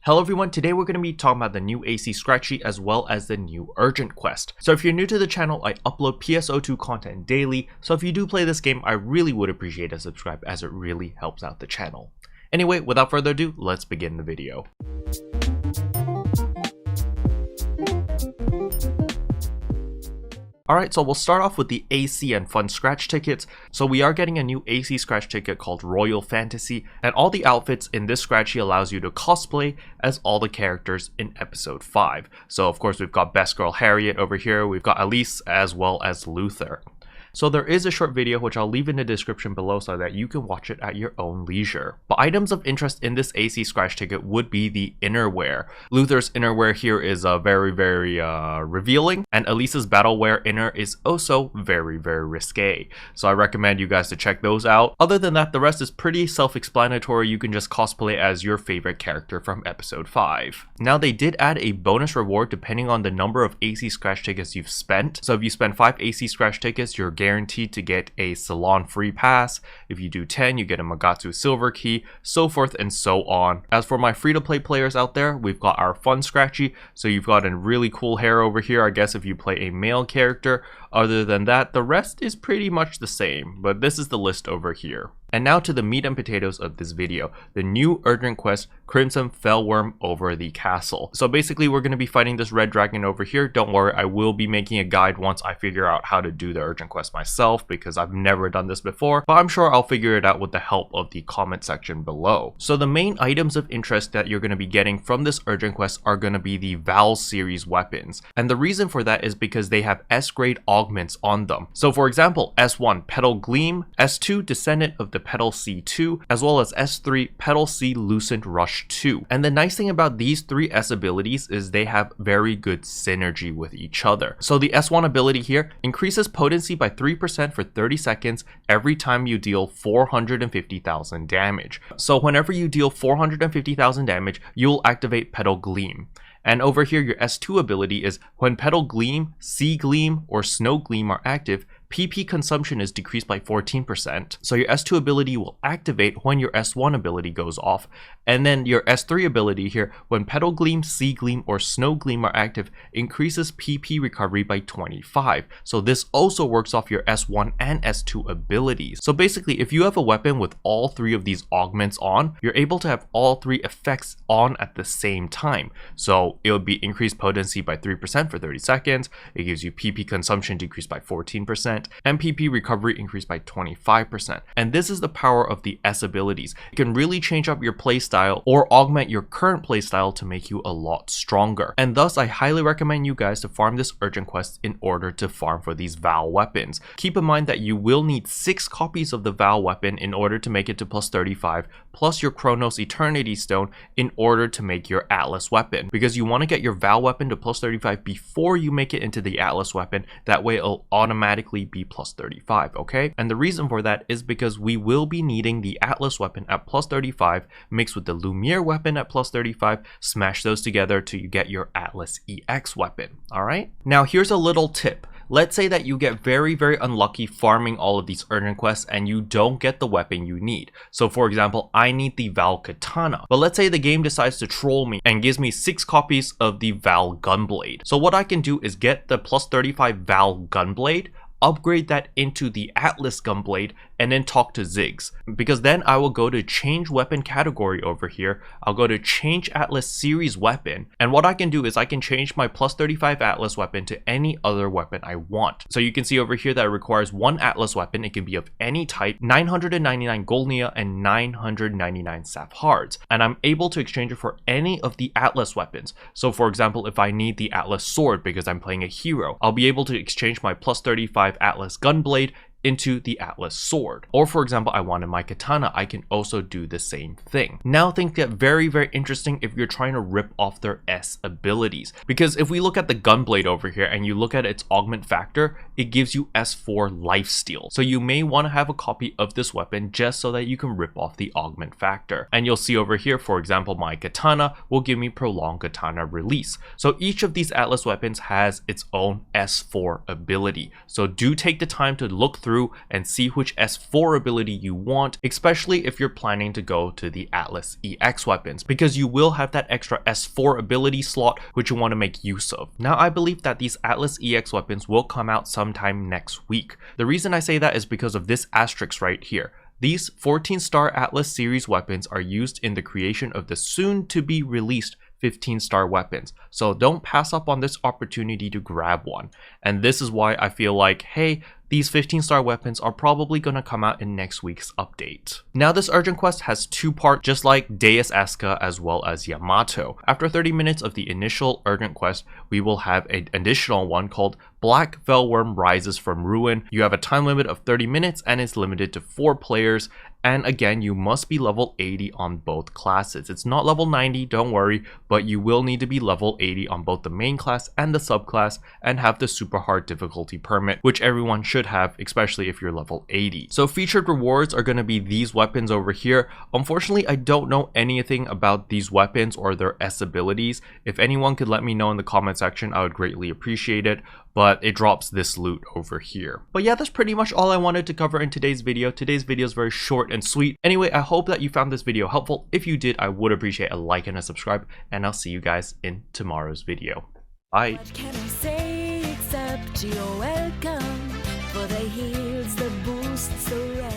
Hello everyone, today we're going to be talking about the new AC scratch sheet as well as the new urgent quest. So if you're new to the channel, I upload PSO2 content daily, so if you do play this game, I really would appreciate a subscribe as it really helps out the channel. Anyway, without further ado, let's begin the video. Alright, so we'll start off with the AC and Fun scratch tickets. So we are getting a new AC scratch ticket called Royal Fantasy, and all the outfits in this scratch sheet allows you to cosplay as all the characters in episode 5. So of course we've got Best Girl Harriet over here, we've got Elise as well as Luther. So there is a short video which I'll leave in the description below so that you can watch it at your own leisure. But items of interest in this AC scratch ticket would be the innerwear. Luther's innerwear here is very revealing, and Elise's battleware inner is also very risque. So I recommend you guys to check those out. Other than that, the rest is pretty self-explanatory. You can just cosplay as your favorite character from episode 5. Now they did add a bonus reward depending on the number of AC scratch tickets you've spent. So if you spend 5 AC scratch tickets, you're guaranteed to get a salon free pass. If you do 10, you get a Magatsu silver key, so forth and so on. As for my free-to-play players out there, we've got our Fun scratchy. So you've got a really cool hair over here, I guess, if you play a male character. Other than that, the rest is pretty much the same, but this is the list over here. And now to the meat and potatoes of this video, the new urgent quest, Crimson Fellworm over the castle. So basically we're going to be fighting this red dragon over here. Don't worry, I will be making a guide once I figure out how to do the urgent quest myself, because I've never done this before, but I'm sure I'll figure it out with the help of the comment section below. So the main items of interest that you're going to be getting from this urgent quest are going to be the Val series weapons. And the reason for that is because they have S-grade augments on them. So for example, S1 Petal Gleam, S2 Descendant of the Petal C2, as well as S3 Petal C Lucent Rush 2. And the nice thing about these 3 S abilities is they have very good synergy with each other. So the S1 ability here increases potency by 3% for 30 seconds every time you deal 450,000 damage. So whenever you deal 450,000 damage, you'll activate Petal Gleam. And over here, your S2 ability is when Petal Gleam, Sea Gleam, or Snow Gleam are active, PP consumption is decreased by 14%. So your S2 ability will activate when your S1 ability goes off. And then your S3 ability here, when Petal Gleam, Sea Gleam, or Snow Gleam are active, increases PP recovery by 25. So this also works off your S1 and S2 abilities. So basically, if you have a weapon with all 3 of these augments on, you're able to have all 3 effects on at the same time. So it will be increased potency by 3% for 30 seconds. It gives you PP consumption decreased by 14%. And PP recovery increased by 25%. And this is the power of the S abilities. You can really change up your playstyle or augment your current playstyle to make you a lot stronger. And thus, I highly recommend you guys to farm this urgent quest in order to farm for these Val weapons. Keep in mind that you will need 6 copies of the Val weapon in order to make it to plus 35, plus your Chronos Eternity Stone in order to make your Atlas weapon. Because you want to get your Val weapon to plus 35 before you make it into the Atlas weapon. That way it'll automatically be plus 35, okay? And the reason for that is because we will be needing the Atlas weapon at plus 35 mixed with the Lumiere weapon at plus 35, smash those together to get your Atlas EX weapon, alright? Now here's a little tip. Let's say that you get very unlucky farming all of these urgent quests and you don't get the weapon you need. So for example, I need the Val Katana, but let's say the game decides to troll me and gives me 6 copies of the Val Gunblade. So what I can do is get the plus 35 Val Gunblade, upgrade that into the Atlas Gunblade, and then talk to Ziggs, because then I will go to change weapon category over here. I'll go to change Atlas series weapon, and what I can do is I can change my plus 35 Atlas weapon to any other weapon I want. So you can see over here that it requires 1 Atlas weapon. It can be of any type, 999 Golnia and 999 Saphards, and I'm able to exchange it for any of the Atlas weapons. So for example, if I need the Atlas sword because I'm playing a hero, I'll be able to exchange my plus 35 Atlas Gunblade into the Atlas sword. Or for example, I wanted my katana, I can also do the same thing. Now things get very interesting if you're trying to rip off their S abilities, because if we look at the Gunblade over here and you look at its augment factor, it gives you S4 lifesteal. So you may want to have a copy of this weapon just so that you can rip off the augment factor. And you'll see over here, for example, my katana will give me prolonged katana release. So each of these Atlas weapons has its own S4 ability. So do take the time to look through through and see which S4 ability you want, especially if you're planning to go to the Atlas EX weapons, because you will have that extra S4 ability slot which you want to make use of. Now I believe that these Atlas EX weapons will come out sometime next week. The reason I say that is because of this asterisk right here. These 14-star Atlas series weapons are used in the creation of the soon-to-be released 15-star weapons, so don't pass up on this opportunity to grab one. And this is why I feel like, hey, these 15-star weapons are probably gonna come out in next week's update. Now this urgent quest has two parts, just like Deus Eska as well as Yamato. After 30 minutes of the initial urgent quest, we will have an additional one called Black Velworm Rises from Ruin. You have a time limit of 30 minutes and it's limited to 4 players. And again, you must be level 80 on both classes. It's not level 90, don't worry, but you will need to be level 80 on both the main class and the subclass and have the super hard difficulty permit, which everyone should have, especially if you're level 80. So featured rewards are going to be these weapons over here. Unfortunately, I don't know anything about these weapons or their S abilities. If anyone could let me know in the comment section, I would greatly appreciate it. But it drops this loot over here. But yeah, that's pretty much all I wanted to cover in today's video. Today's video is very short and sweet. Anyway, I hope that you found this video helpful. If you did, I would appreciate a like and a subscribe, and I'll see you guys in tomorrow's video. Bye. What can I say except you're welcome for the heals, the boosts, the rest.